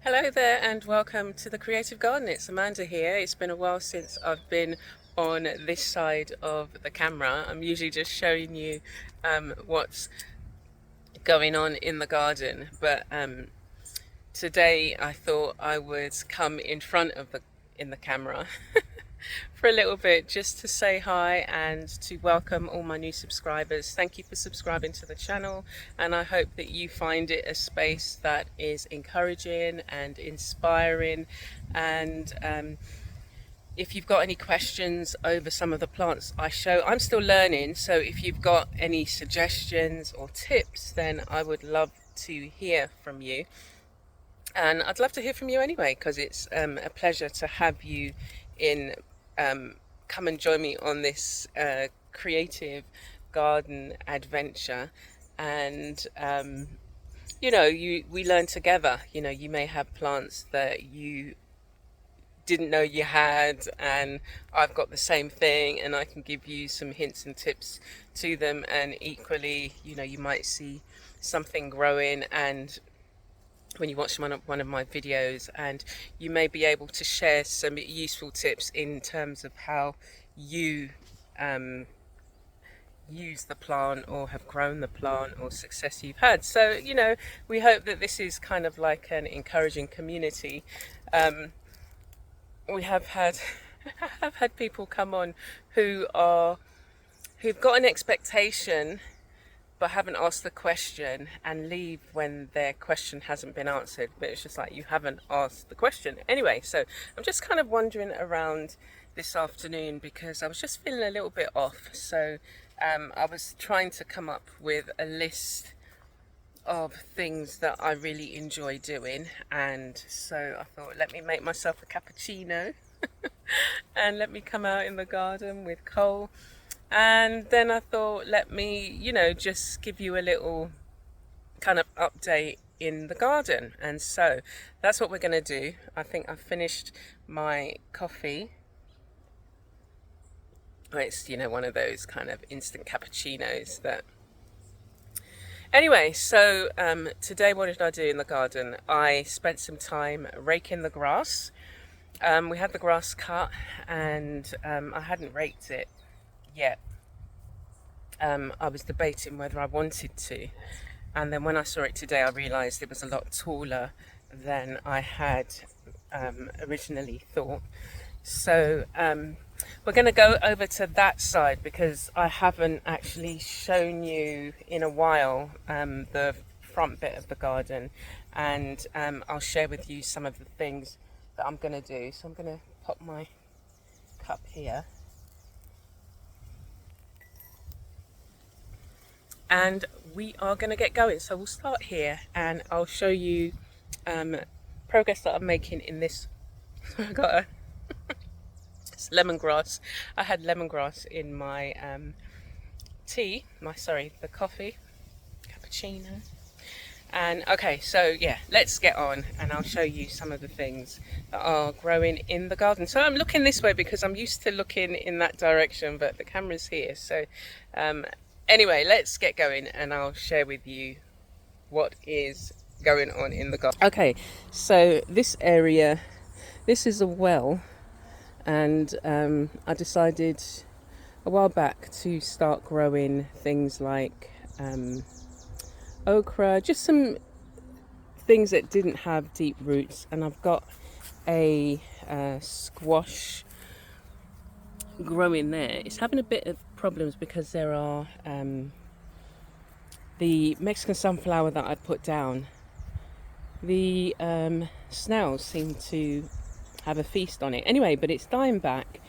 Hello there and welcome to the Creative Garden. It's Amanda here. It's been a while since I've been on this side of the camera. I'm usually just showing you what's going on in the garden, but today I thought I would come in front of the camera for a little bit just to say hi and to welcome all my new subscribers. Thank you for subscribing to the channel, and I hope that you find it a space that is encouraging and inspiring. And if you've got any questions over some of the plants I show, I'm still learning, so if you've got any suggestions or tips, then I would love to hear from you. And I'd love to hear from you anyway, because it's a pleasure to have you in. Come and join me on this creative garden adventure. And we learn together. You may have plants that you didn't know you had, and I've got the same thing, and I can give you some hints and tips to them. And equally, you might see something growing, and when you watch one of my videos, and you may be able to share some useful tips in terms of how you use the plant or have grown the plant or success you've had. So we hope that this is kind of like an encouraging community. We have had have had people come on who've got an expectation but haven't asked the question, and leave when their question hasn't been answered. But it's just like, you haven't asked the question anyway. So I'm just kind of wandering around this afternoon because I was just feeling a little bit off. So I was trying to come up with a list of things that I really enjoy doing, and so I thought, let me make myself a cappuccino and let me come out in the garden with Cole. And then I thought, let me, just give you a little kind of update in the garden. And so that's what we're going to do. I think I've finished my coffee. It's, one of those kind of instant cappuccinos that... Anyway, so today what did I do in the garden? I spent some time raking the grass. We had the grass cut, and I hadn't raked it yet. I was debating whether I wanted to, and then when I saw it today, I realised it was a lot taller than I had originally thought. So we're going to go over to that side because I haven't actually shown you in a while the front bit of the garden, and I'll share with you some of the things that I'm going to do. So I'm going to pop my cup here. And we are going to get going. So we'll start here, and I'll show you progress that I'm making in this. I got it's lemongrass. I had lemongrass in my the coffee, cappuccino. And okay, so yeah, let's get on, and I'll show you some of the things that are growing in the garden. So I'm looking this way because I'm used to looking in that direction, but the camera's here. So anyway, let's get going, and I'll share with you what is going on in the garden. Okay, so this area, this is a well, and I decided a while back to start growing things like okra, just some things that didn't have deep roots. And I've got a squash growing there. It's having a bit of problems because there are the Mexican sunflower that I put down. The snails seem to have a feast on it. Anyway, but it's dying back,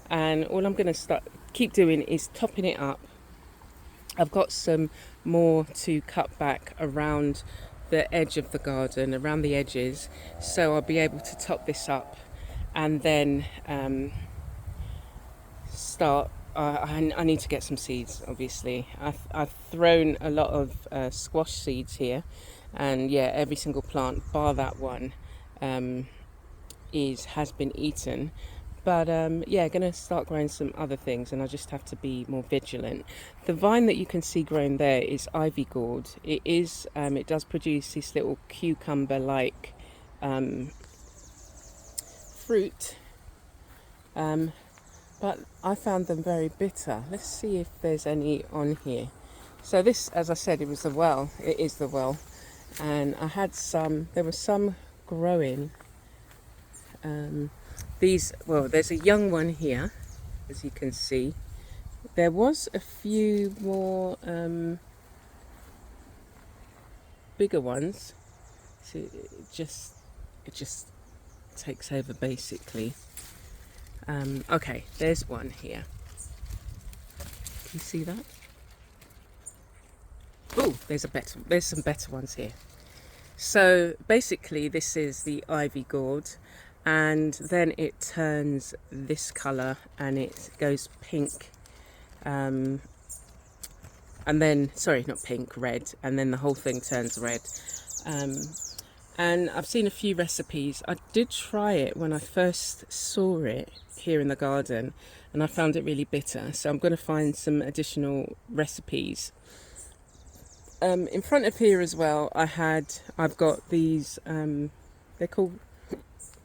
and all I'm going to keep doing is topping it up. I've got some more to cut back around the edge of the garden, around the edges, so I'll be able to top this up and then start. I need to get some seeds, obviously. I've thrown a lot of squash seeds here, and yeah, every single plant bar that one has been eaten. But yeah, going to start growing some other things, and I just have to be more vigilant. The vine that you can see growing there is ivy gourd. It does produce this little cucumber-like fruit, but I found them very bitter. Let's see if there's any on here. So this, as I said, it is the well, and I had some, there were some growing. There's a young one here, as you can see. There was a few more bigger ones. So it just takes over basically. Okay, there's one here. Can you see that? Oh, there's some better ones here. So basically this is the ivy gourd, and then it turns this colour and it goes pink, and then, sorry, not pink, red, and then the whole thing turns red. And I've seen a few recipes. I did try it when I first saw it here in the garden, and I found it really bitter, so I'm going to find some additional recipes. In front of here as well, I've got these, they're called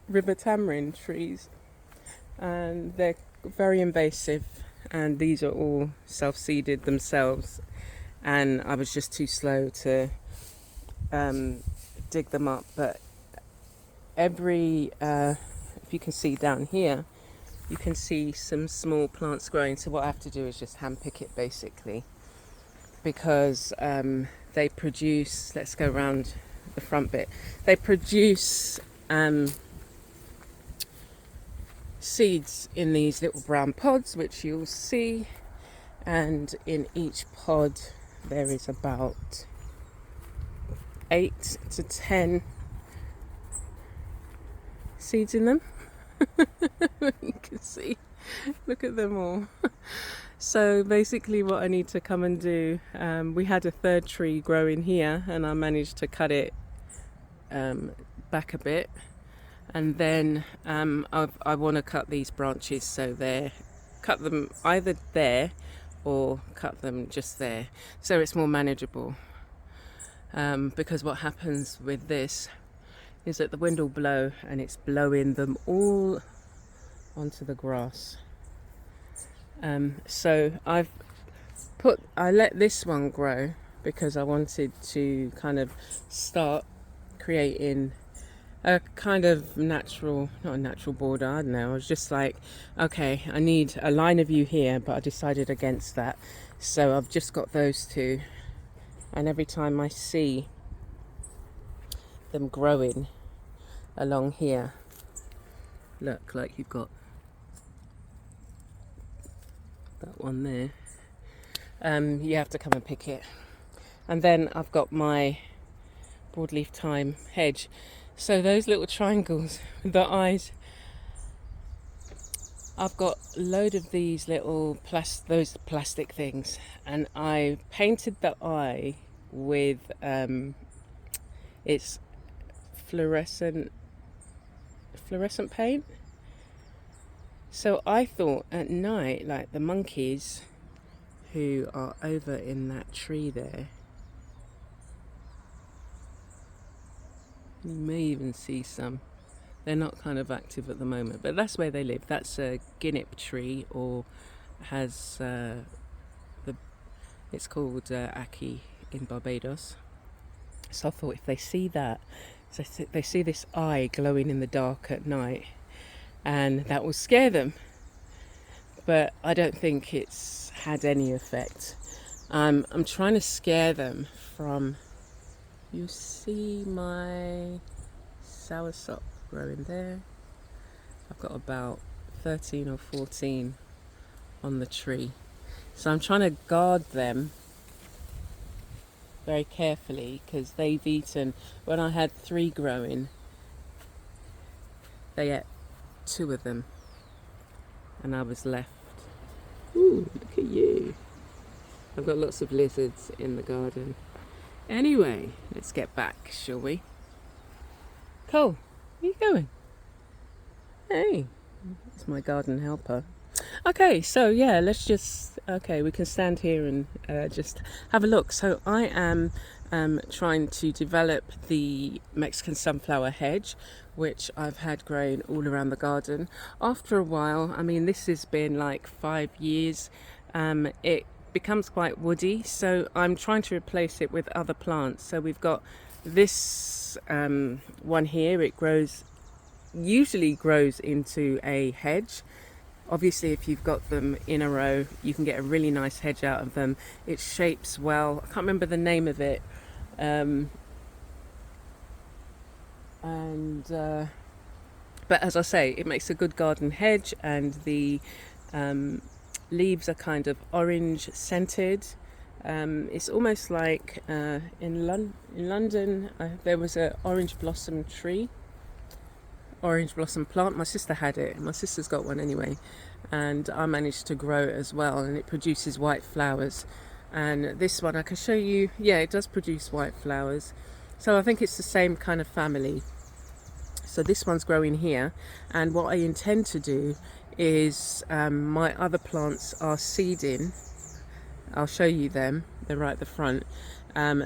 river tamarind trees, and they're very invasive, and these are all self-seeded themselves, and I was just too slow to dig them up. But if you can see down here, you can see some small plants growing, so what I have to do is just hand pick it basically, because they produce, let's go around the front bit, they produce seeds in these little brown pods, which you'll see, and in each pod there is about 8 to 10 seeds in them. You can see, look at them all. So basically what I need to come and do, we had a third tree growing here, and I managed to cut it back a bit, and then I want to cut these branches, so cut them either there or cut them just there, so it's more manageable. Because what happens with this is that the wind will blow and it's blowing them all onto the grass. So I let this one grow because I wanted to kind of start creating a kind of not a natural border, I don't know. I was just like, okay, I need a line of view here, but I decided against that. So I've just got those two, and every time I see them growing along here, look, like you've got that one there, you have to come and pick it. And then I've got my broadleaf thyme hedge. So those little triangles with the eyes, I've got a load of these little those plastic things, and I painted the eye with it's fluorescent paint. So I thought at night, like the monkeys who are over in that tree there, you may even see some. They're not kind of active at the moment, but that's where they live. That's a guinnip tree, or has it's called ackee in Barbados. So I thought if they see that, so they see this eye glowing in the dark at night, and that will scare them. But I don't think it's had any effect. I'm trying to scare them from, you see my soursop growing there. I've got about 13 or 14 on the tree. So I'm trying to guard them very carefully, because they've eaten, when I had 3 growing, they ate 2 of them, and I was left. Ooh, look at you. I've got lots of lizards in the garden. Anyway, let's get back, shall we? Cole, where are you going? Hey, it's my garden helper. Okay, so yeah, we can stand here and just have a look. So I am trying to develop the Mexican sunflower hedge, which I've had growing all around the garden. After a while, I mean, this has been like 5 years, it becomes quite woody, so I'm trying to replace it with other plants. So we've got this one here. It usually grows into a hedge. Obviously, if you've got them in a row, you can get a really nice hedge out of them. It shapes well. I can't remember the name of it. But as I say, it makes a good garden hedge, and the leaves are kind of orange scented. It's almost like in London, there was an orange blossom plant. My sister had it. My sister's got one anyway, and I managed to grow it as well, and it produces white flowers. And this one I can show you, yeah, it does produce white flowers. So I think it's the same kind of family. So this one's growing here, and what I intend to do is my other plants are seeding. I'll show you them, they're right at the front.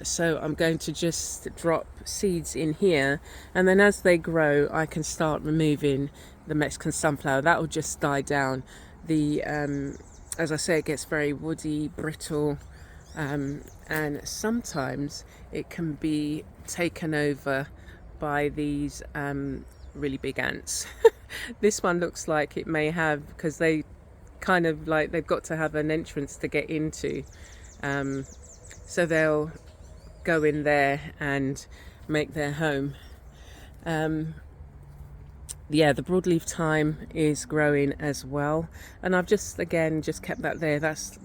So I'm going to just drop seeds in here, and then as they grow I can start removing the Mexican sunflower. That will just die down. As I say, it gets very woody, brittle, and sometimes it can be taken over by these really big ants. This one looks like it may have, because they kind of like, they've got to have an entrance to get into, so they'll go in there and make their home. Yeah, the broadleaf thyme is growing as well, and I've just kept that there. That's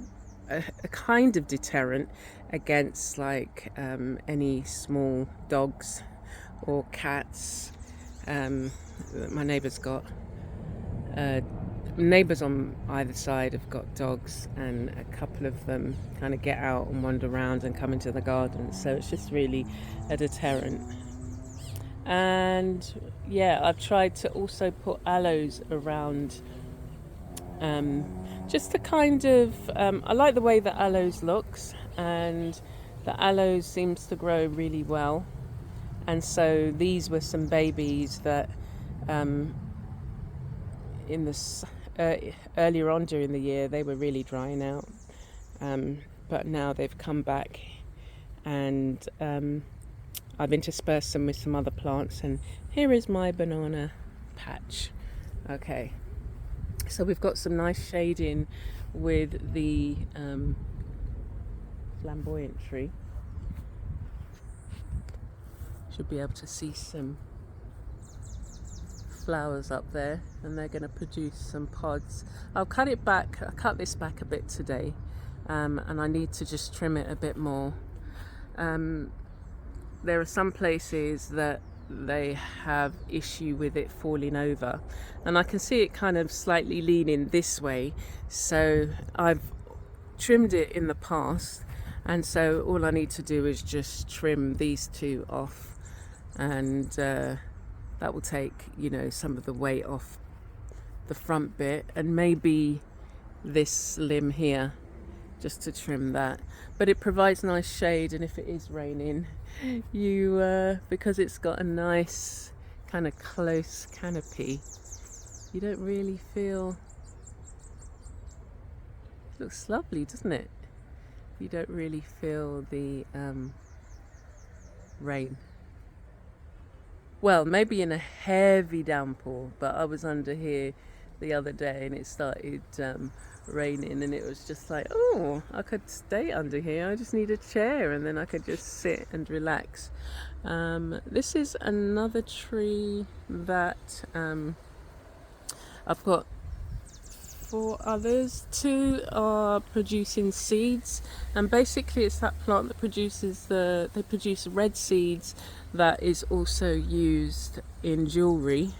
a kind of deterrent against like any small dogs or cats. My neighbour's got neighbours on either side have got dogs, and a couple of them kind of get out and wander around and come into the garden, so it's just really a deterrent. And yeah, I've tried to also put aloes around, just to kind of I like the way that aloes looks, and the aloes seems to grow really well. And so these were some babies that in the earlier on during the year they were really drying out, but now they've come back, and I've interspersed them with some other plants, and here is my banana patch. Okay, so we've got some nice shading with the flamboyant tree. Should be able to see some flowers up there, and they're going to produce some pods. I cut this back a bit today, and I need to just trim it a bit more. There are some places that they have issue with it falling over, and I can see it kind of slightly leaning this way, so I've trimmed it in the past, and so all I need to do is just trim these two off, and that will take, some of the weight off the front bit, and maybe this limb here, just to trim that. But it provides nice shade, and if it is raining, because it's got a nice kind of close canopy, you don't really feel, it looks lovely, doesn't it? You don't really feel the rain. Well, maybe in a heavy downpour, but I was under here the other day and it started raining, and it was just like, oh, I could stay under here, I just need a chair, and then I could just sit and relax. This is another tree that I've got 4 others. 2 are producing seeds, and basically it's that plant that they produce red seeds that is also used in jewellery.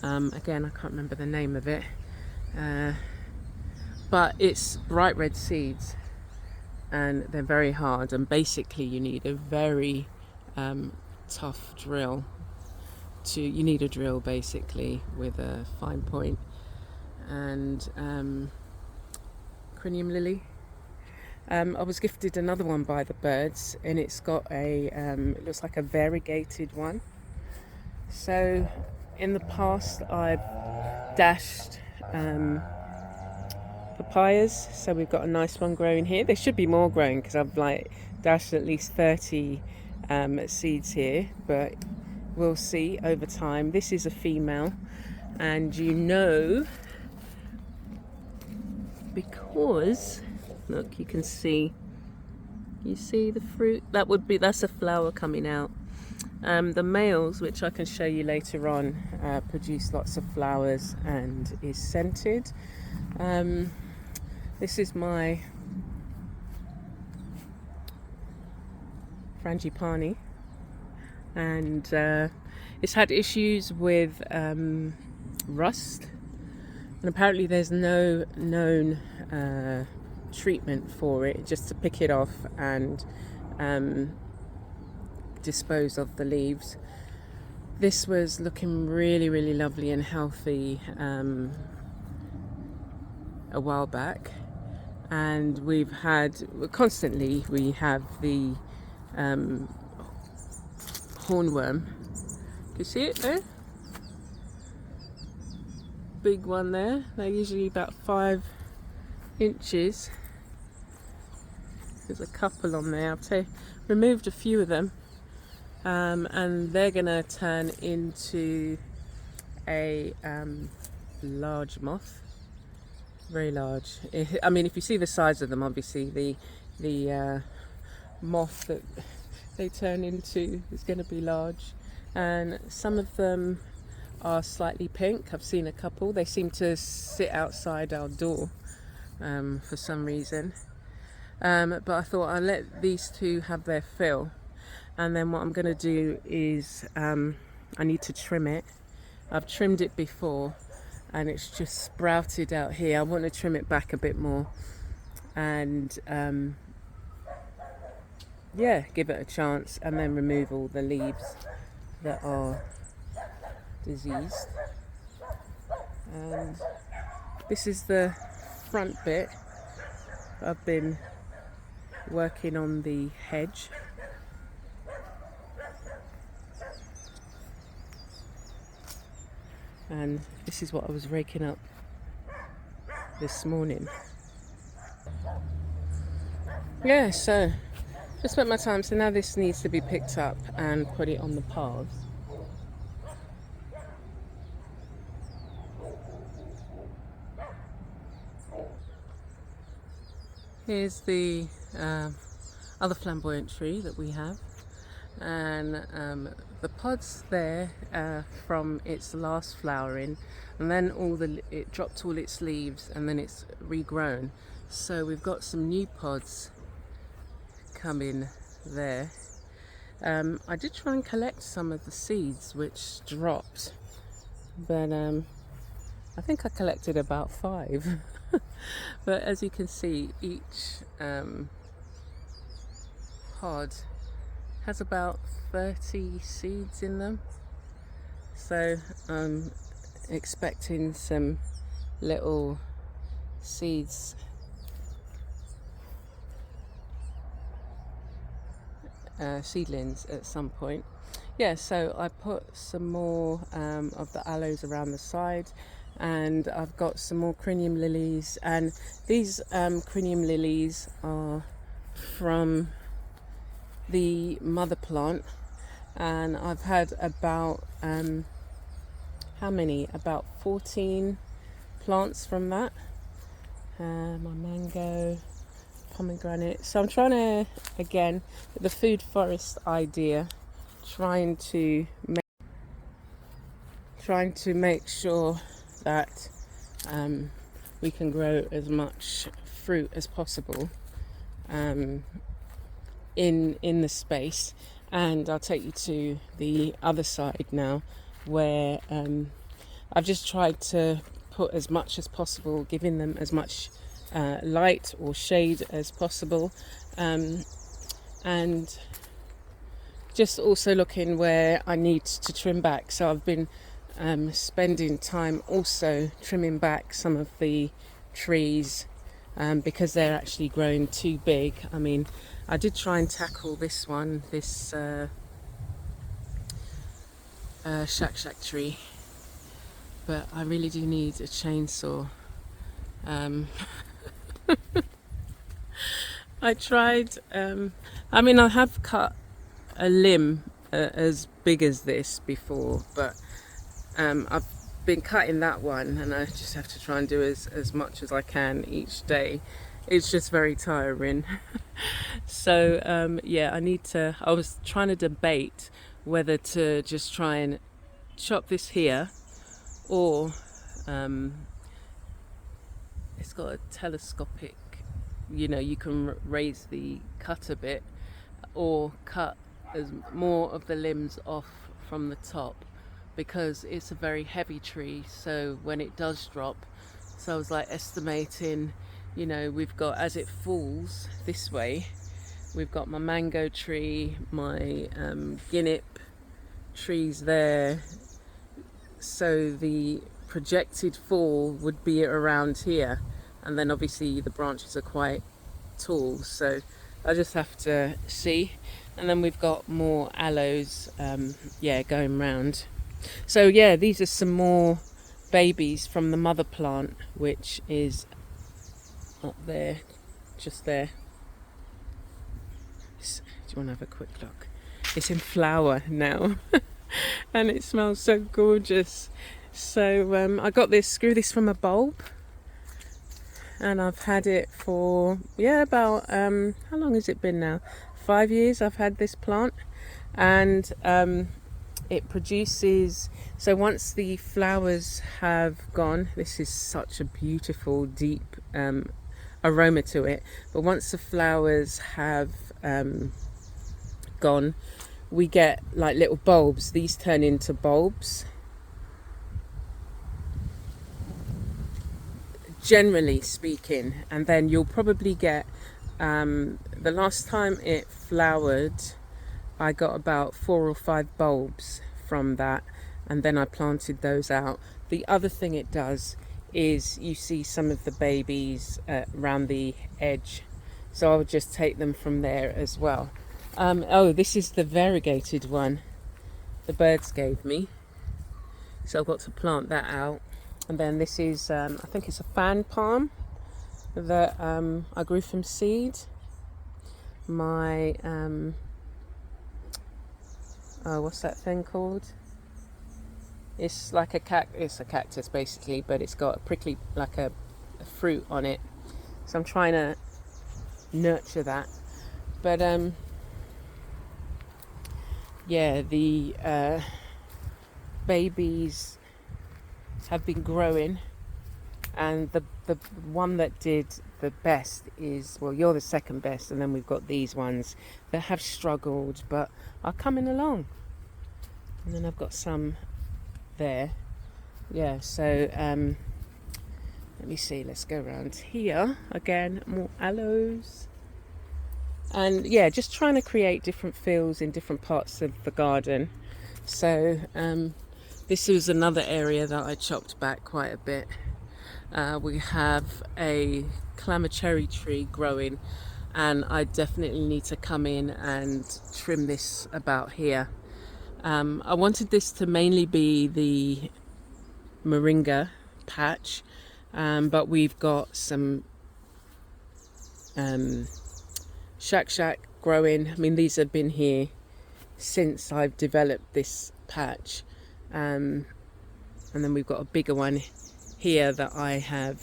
Again, I can't remember the name of it, but it's bright red seeds, and they're very hard, and basically you need a very tough drill. You need a drill basically with a fine point. And crinium lily, I was gifted another one by the birds, and it's got it looks like a variegated one. So in the past I've dashed papayas, so we've got a nice one growing here. There should be more growing because I've dashed at least 30 seeds here, but we'll see over time. This is a female, and because look, you see the fruit, that's a flower coming out. The males, which I can show you later on, produce lots of flowers and is scented. This is my frangipani, and it's had issues with rust, and apparently there's no known treatment for it, just to pick it off and dispose of the leaves. This was looking really, really lovely and healthy a while back, and we have the hornworm. Can you see it there? Big one there. They're usually about 5 inches. There's a couple on there. I've removed a few of them, and they're gonna turn into a large moth. Very large. I mean, if you see the size of them, obviously the moth that they turn into is going to be large. And some of them are slightly pink. I've seen a couple. They seem to sit outside our door for some reason. But I thought I'll let these two have their fill, and then what I'm going to do is I need to trim it. I've trimmed it before and it's just sprouted out here. I want to trim it back a bit more and give it a chance, and then remove all the leaves that are diseased. And this is the front bit. I've been working on the hedge. And this is what I was raking up this morning. Yeah, so just spent my time. So now this needs to be picked up and put it on the paths. Here's the other flamboyant tree that we have, and the pods there from its last flowering, and then it dropped all its leaves, and then it's regrown. So we've got some new pods coming there. I did try and collect some of the seeds which dropped, but I think I collected about 5. But as you can see, each pod has about 30 seeds in them, so I'm expecting some little seeds seedlings at some point. Yeah, so I put some more of the aloes around the side, and I've got some more crinium lilies, and these crinium lilies are from the mother plant, and I've had about about 14 plants from that. My mango, pomegranate. So I'm trying to, again, the food forest idea, trying to make sure that we can grow as much fruit as possible in the space. And I'll take you to the other side now, where I've just tried to put as much as possible, giving them as much light or shade as possible, and just also looking where I need to trim back. So I've been spending time also trimming back some of the trees because they're actually growing too big. I mean, I did try and tackle this one, this shak tree, but I really do need a chainsaw. I tried, I mean, I have cut a limb as big as this before, but I've been cutting that one, and I just have to try and do as much as I can each day. It's just very tiring. So yeah, I was trying to debate whether to just try and chop this here, or it's got a telescopic, you can raise the cut a bit, or cut as more of the limbs off from the top, because it's a very heavy tree, so when it does drop, so I was like estimating, we've got, as it falls this way, we've got my mango tree, my guinea trees there, so the projected fall would be around here, and then obviously the branches are quite tall, so I just have to see. And then we've got more aloes going round. So yeah, these are some more babies from the mother plant, which is up there, just there. Do you want to have a quick look? It's in flower now. And it smells so gorgeous. So I got grew this from a bulb, and I've had it for about how long has it been now? 5 years I've had this plant, and it produces, so once the flowers have gone, this is such a beautiful deep aroma to it, but once the flowers have gone, we get like little bulbs. These turn into bulbs, generally speaking, and then you'll probably get the last time it flowered, I got about 4 or 5 bulbs from that, and then I planted those out. The other thing it does is you see some of the babies around the edge, so I would just take them from there as well. This is the variegated one the birds gave me, so I've got to plant that out. And then this is I think it's a fan palm that I grew from seed. My what's that thing called? It's like it's a cactus basically, but it's got a prickly, like a fruit on it. So I'm trying to nurture that. But the babies have been growing, and the one that did the best is, well, you're the second best, and then we've got these ones that have struggled but are coming along. And then I've got some there. So let me see, let's go around here again, more aloes. And just trying to create different feels in different parts of the garden. So this was another area that I chopped back quite a bit. We have a clamacherry tree growing, and I definitely need to come in and trim this about here. I wanted this to mainly be the moringa patch, but we've got some shak growing. I mean, these have been here since I've developed this patch, and then we've got a bigger one here that I have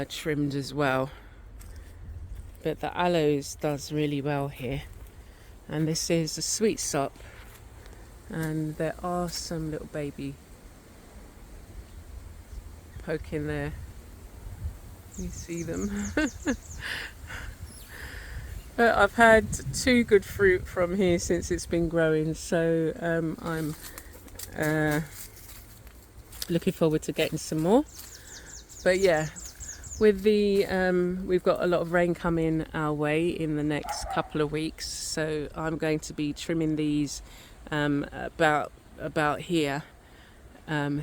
trimmed as well. But the aloes does really well here, and this is a sweet sop, and there are some little baby poking there. You see them. But I've had 2 good fruit from here since it's been growing, so I'm looking forward to getting some more. But with the we've got a lot of rain coming our way in the next couple of weeks, so I'm going to be trimming these about here,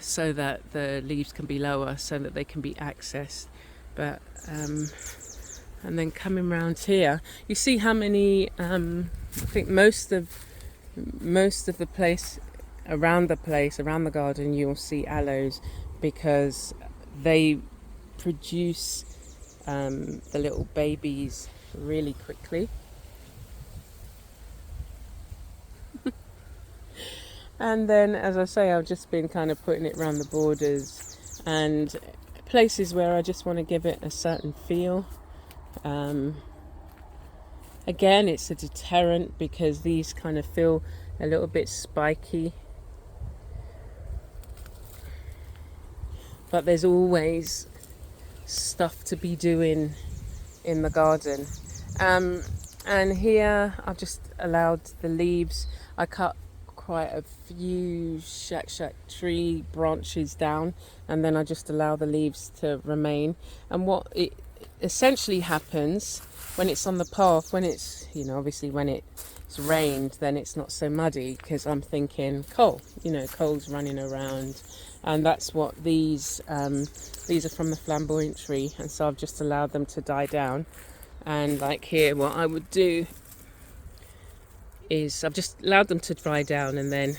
so that the leaves can be lower, so that they can be accessed. But and then coming round here, you see how many I think most of the place around the garden, you'll see aloes, because they produce the little babies really quickly. And then, as I say, I've just been kind of putting it around the borders and places where I just want to give it a certain feel. Again, it's a deterrent because these kind of feel a little bit spiky. But there's always stuff to be doing in the garden. And here I've just allowed the leaves. I cut quite a few shack tree branches down, and then I just allow the leaves to remain. And what it essentially happens when it's on the path, when it's, obviously when it's rained, then it's not so muddy, because I'm thinking coal's running around. And that's what these are from the flamboyant tree, and so I've just allowed them to die down. And like here, what I would do is I've just allowed them to dry down, and then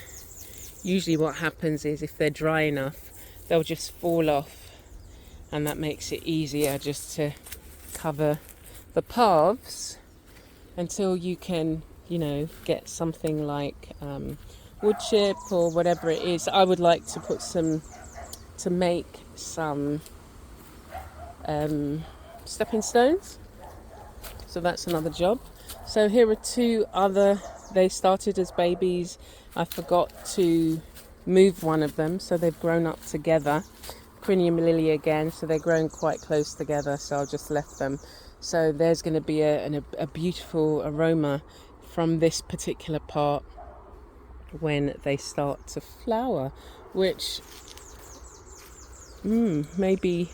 usually what happens is if they're dry enough, they'll just fall off, and that makes it easier just to cover the paths until you can, get something like wood chip or whatever it is. I would like to make some stepping stones, so that's another job. So here are two other, they started as babies. I forgot to move one of them, so they've grown up together. Crinium lily again, so they're grown quite close together, so I'll just left them. So there's going to be a beautiful aroma from this particular part when they start to flower, which maybe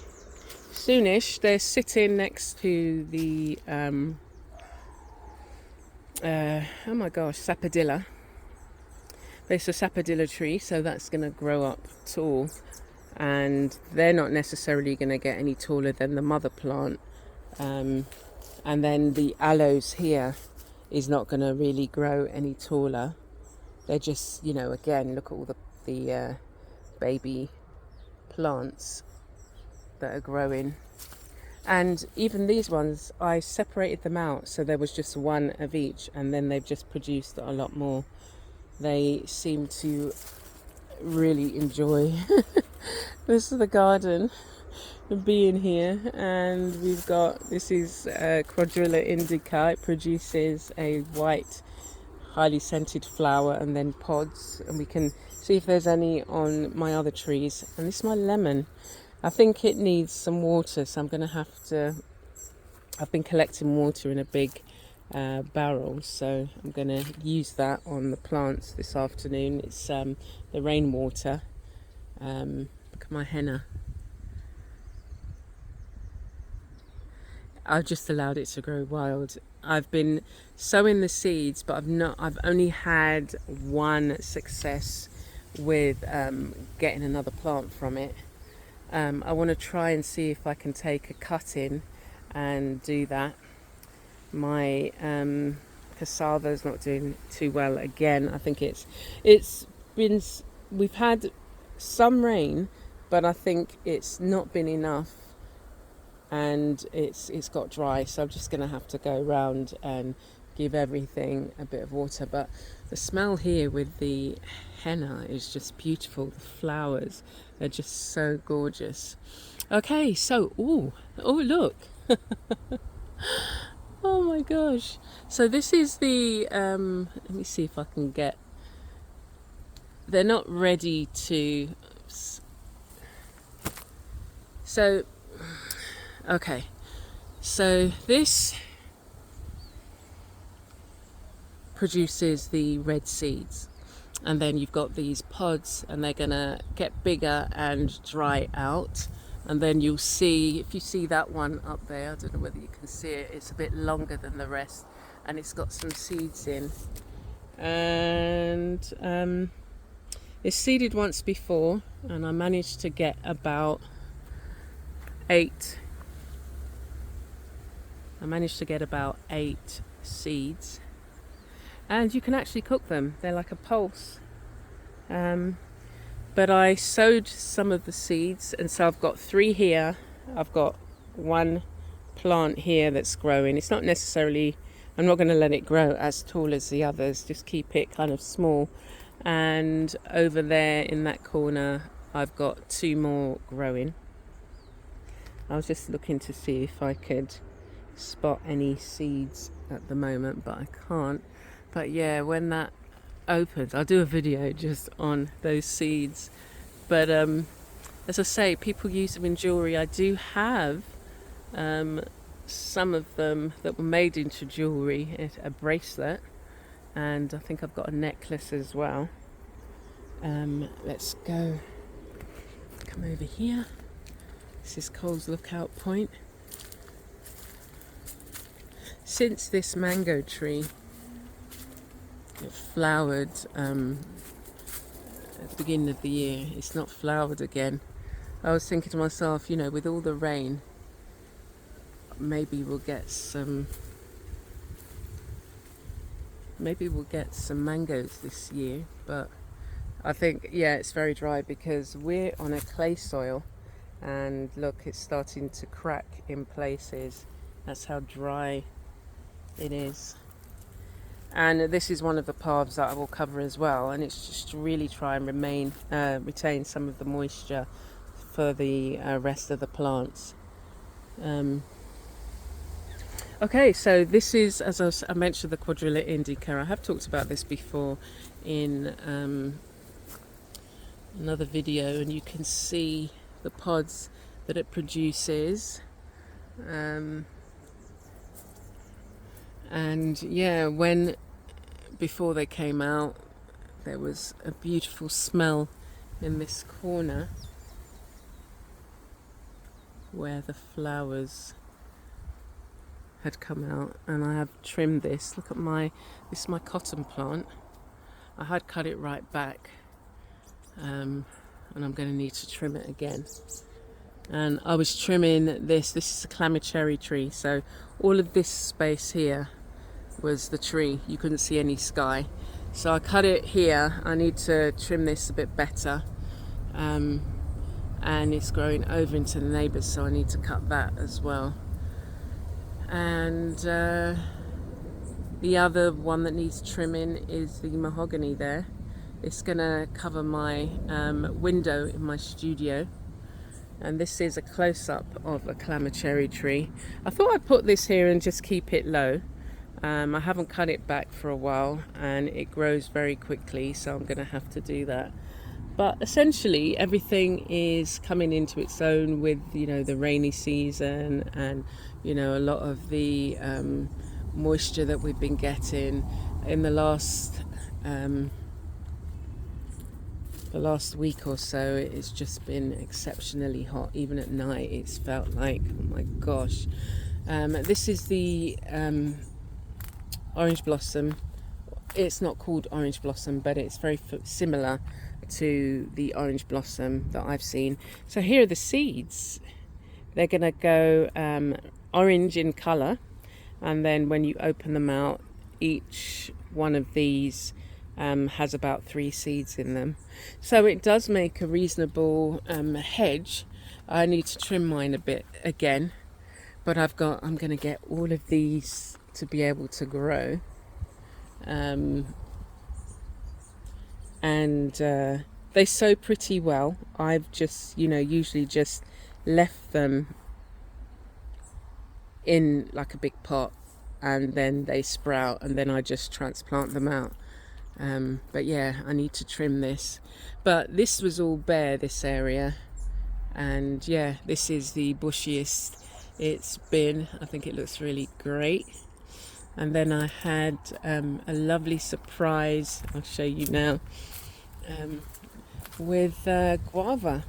soonish. They're sitting next to the sapodilla. There's a sapodilla tree, so that's going to grow up tall, and they're not necessarily going to get any taller than the mother plant. And then the aloes here is not going to really grow any taller. They're just, again, look at all the baby plants that are growing. And even these ones, I separated them out, so there was just one of each, and then they've just produced a lot more. They seem to really enjoy this is the garden, being here. And we've got, this is Quadrilla indica. It produces a white, highly scented flower and then pods, and we can see if there's any on my other trees. And this is my lemon. I think it needs some water, so I'm going to have to, I've been collecting water in a big barrel, so I'm going to use that on the plants this afternoon. It's the rainwater. Look at my henna. I've just allowed it to grow wild. I've been sowing the seeds, but I've only had one success with getting another plant from it. I want to try and see if I can take a cutting and do that. My cassava is not doing too well again. I think we've had some rain, but I think it's not been enough, and it's got dry, so I'm just going to have to go around and give everything a bit of water. But the smell here with the henna is just beautiful. The flowers are just so gorgeous. Okay, so oh look. Oh my gosh. So this is the let me see if I can get, they're not ready to, so okay, so this produces the red seeds, and then you've got these pods, and they're gonna get bigger and dry out. And then you'll see, if you see that one up there, I don't know whether you can see it, it's a bit longer than the rest, and it's got some seeds in. And it's seeded once before, and I managed to get about 8 I managed to get about 8 seeds, and you can actually cook them. They're like a pulse. But I sowed some of the seeds, and so I've got 3 here. I've got 1 plant here that's growing. It's not necessarily, I'm not going to let it grow as tall as the others, just keep it kind of small. And over there in that corner I've got 2 more growing. I was just looking to see if I could spot any seeds at the moment, but I can't. But yeah, when that opens, I'll do a video just on those seeds. But as I say, people use them in jewelry. I do have some of them that were made into jewelry, a bracelet, and I think I've got a necklace as well. Let's come over here. This is Cole's lookout point. Since this mango tree, it flowered at the beginning of the year, it's not flowered again. I was thinking to myself, you know, with all the rain, maybe we'll get some mangoes this year. But I think, yeah, it's very dry because we're on a clay soil, and look, it's starting to crack in places. That's how dry it is. And this is one of the paths that I will cover as well, and it's just to really try and retain some of the moisture for the rest of the plants. Okay, so this is, as I mentioned, the Quadrilla indica. I have talked about this before in another video, and you can see the pods that it produces. And yeah, before they came out, there was a beautiful smell in this corner where the flowers had come out, and I have trimmed this. Look at this is my cotton plant. I had cut it right back, and I'm going to need to trim it again. And I was trimming this is a clammy cherry tree, so all of this space here was the tree. You couldn't see any sky, so I cut it here. I need to trim this a bit better, and it's growing over into the neighbours, so I need to cut that as well. And the other one that needs trimming is the mahogany there. It's gonna cover my window in my studio. And this is a close-up of a clammy cherry tree. I thought I'd put this here and just keep it low. I haven't cut it back for a while, and it grows very quickly, so I'm going to have to do that. But essentially everything is coming into its own with, you know, the rainy season, and, you know, a lot of the moisture that we've been getting in the last week or so. It's just been exceptionally hot. Even at night it's felt like, oh my gosh. This is the orange blossom. It's not called orange blossom, but it's very similar to the orange blossom that I've seen. So here are the seeds. They're gonna go orange in color, and then when you open them out, each one of these has about 3 seeds in them. So it does make a reasonable hedge. I need to trim mine a bit again, but I'm going to get all of these to be able to grow. And they sow pretty well. I've just, you know, usually just left them in like a big pot, and then they sprout, and then I just transplant them out. But yeah, I need to trim this. But this was all bare, this area, and yeah, this is the bushiest it's been. I think it looks really great. And then I had a lovely surprise, I'll show you now, with guava.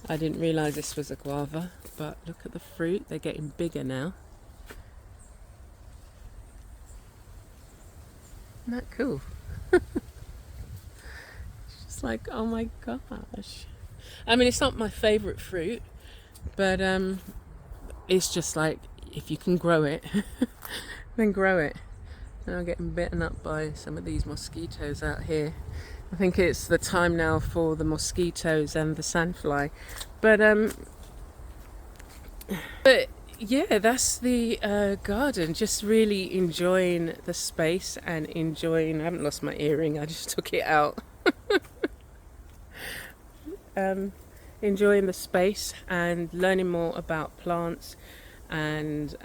I didn't realise this was a guava, but look at the fruit, they're getting bigger now. Isn't that cool? It's just like, oh my gosh. I mean, it's not my favourite fruit, but it's just like, if you can grow it, then grow it. Now I'm getting bitten up by some of these mosquitoes out here. I think it's the time now for the mosquitoes and the sandfly. But yeah, that's the garden. Just really enjoying the space and enjoying. I haven't lost my earring. I just took it out. Enjoying the space and learning more about plants and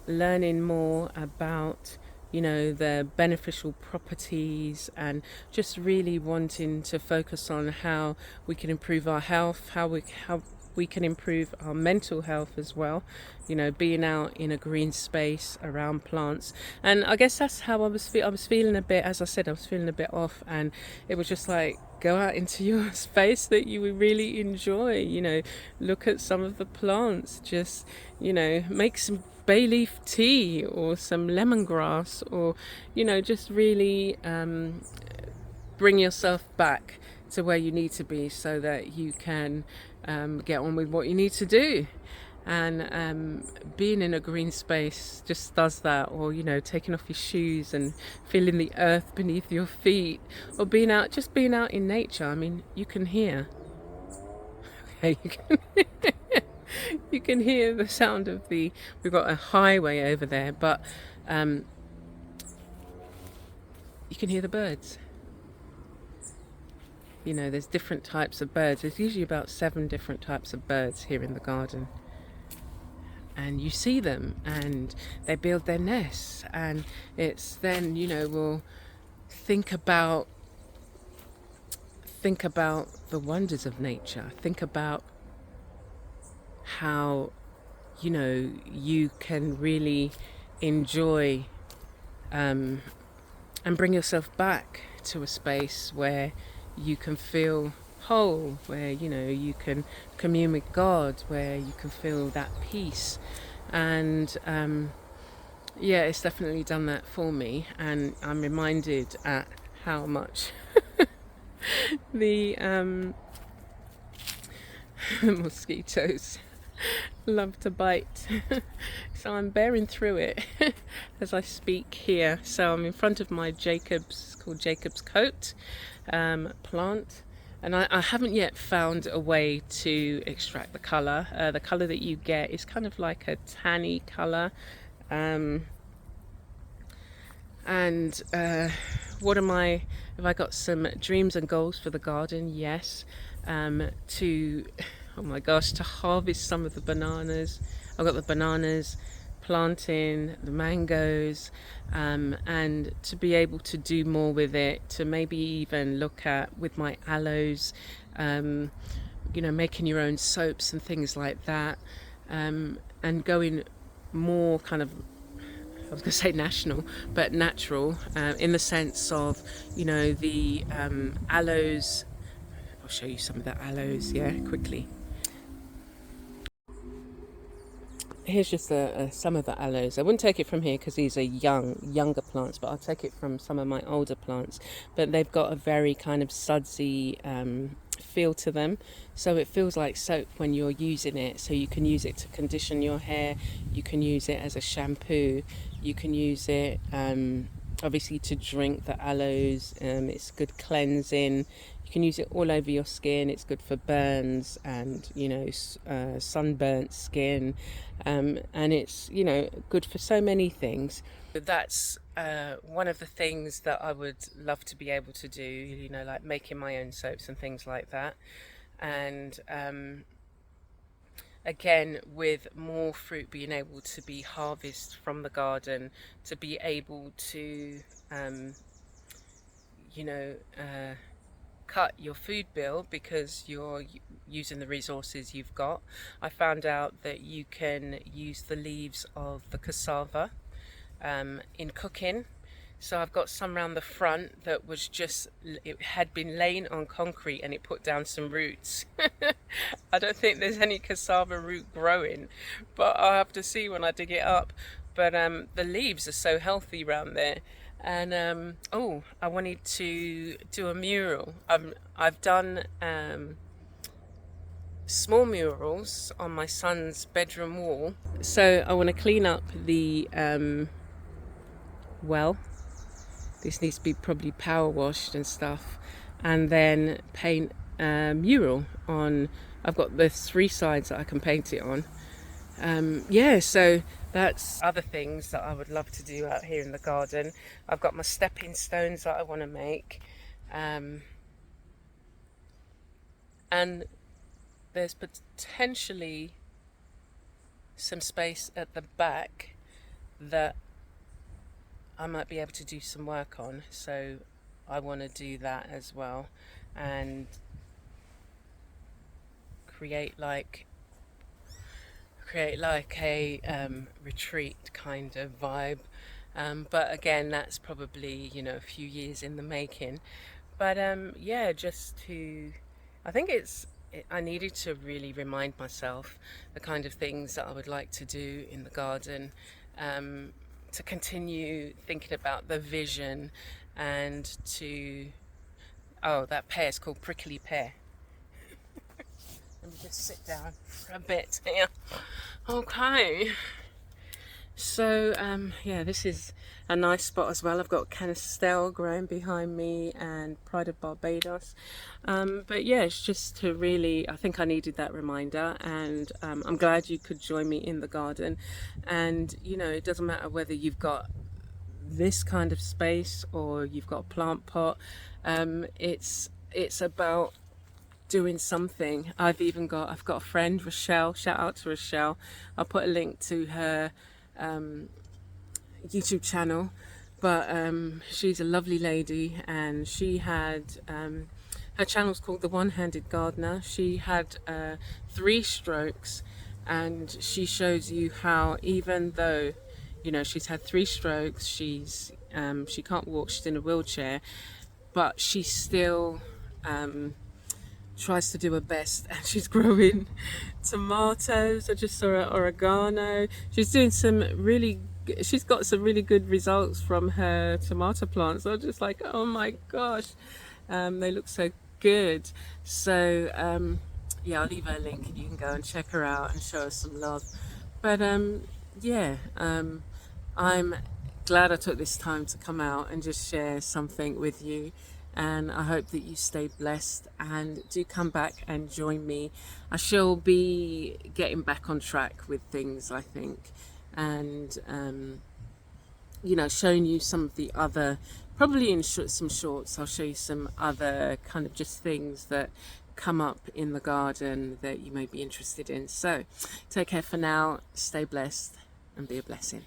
learning more about the beneficial properties, and just really wanting to focus on how we can improve our health, how we can improve our mental health as well, being out in a green space around plants. And I guess that's how I was feeling a bit, as I said, I was feeling a bit off, and it was just like, go out into your space that you really enjoy, look at some of the plants, just make some bay leaf tea or some lemongrass, or just really bring yourself back to where you need to be so that you can get on with what you need to do. And being in a green space just does that, or taking off your shoes and feeling the earth beneath your feet, or being out in nature. I mean, you can hear you can hear the sound of we've got a highway over there, but you can hear the birds. There's different types of birds. There's usually about 7 different types of birds here in the garden. And you see them and they build their nests, and it's then, we'll think about the wonders of nature. Think about how you can really enjoy and bring yourself back to a space where you can feel whole, where you can commune with God, where you can feel that peace. And yeah, it's definitely done that for me, and I'm reminded at how much the mosquitoes love to bite. So I'm bearing through it as I speak here. So I'm in front of my Jacob's coat plant, and I haven't yet found a way to extract the colour. The colour that you get is kind of like a tanny colour. And have I got some dreams and goals for the garden? Yes. To harvest some of the bananas. I've got the bananas, planting the mangoes, and to be able to do more with it, to maybe even look at with my aloes, making your own soaps and things like that, and going more kind of, I was going to say national, but natural, in the sense of, the aloes. I'll show you some of the aloes, quickly. Here's just some of the aloes. I wouldn't take it from here because these are younger plants, but I'll take it from some of my older plants. But they've got a very kind of sudsy feel to them, so it feels like soap when you're using it. So you can use it to condition your hair, you can use it as a shampoo, you can use it obviously to drink the aloes. It's good cleansing. You can use it all over your skin. It's good for burns and sunburnt skin, and it's good for so many things. But that's one of the things that I would love to be able to do, like making my own soaps and things like that. And again, with more fruit being able to be harvested from the garden, to be able to cut your food bill because you're using the resources you've got. I found out that you can use the leaves of the cassava in cooking. So I've got some around the front that it had been laying on concrete and it put down some roots. I don't think there's any cassava root growing, but I'll have to see when I dig it up. But the leaves are so healthy around there. And I wanted to do a mural. I've done small murals on my son's bedroom wall. So I want to clean up the well. This needs to be probably power washed and stuff, and then paint a mural on. I've got the 3 sides that I can paint it on. Yeah, so that's other things that I would love to do out here in the garden. I've got my stepping stones that I want to make, and there's potentially some space at the back that I might be able to do some work on, so I want to do that as well and create like a retreat kind of vibe, but again, that's probably, you know, a few years in the making. But yeah, just to, I think I needed to really remind myself the kind of things that I would like to do in the garden, to continue thinking about the vision, and to, oh, that pear is called prickly pear. Let me just sit down for a bit here. Okay. So yeah, this is a nice spot as well. I've got Canistel growing behind me and Pride of Barbados. But yeah, it's just to really, I think I needed that reminder, and I'm glad you could join me in the garden. And you know, it doesn't matter whether you've got this kind of space or you've got a plant pot. It's about doing something. I've got a friend, Rochelle, shout out to Rochelle. I'll put a link to her YouTube channel, but she's a lovely lady, and she had her channel's called The One-Handed Gardener. She had 3 strokes, and she shows you how, even though, you know, she's had 3 strokes, she can't walk, she's in a wheelchair, but she still tries to do her best, and she's growing tomatoes. I just saw her oregano. She's got some really good results from her tomato plants. I was just like, oh my gosh, they look so good. So yeah, I'll leave her a link and you can go and check her out and show her some love. But yeah, I'm glad I took this time to come out and just share something with you, and I hope that you stay blessed and do come back and join me. I shall be getting back on track with things, I think, and you know, showing you some of the other, probably in some shorts, I'll show you some other kind of just things that come up in the garden that you may be interested in. So take care for now, stay blessed and be a blessing.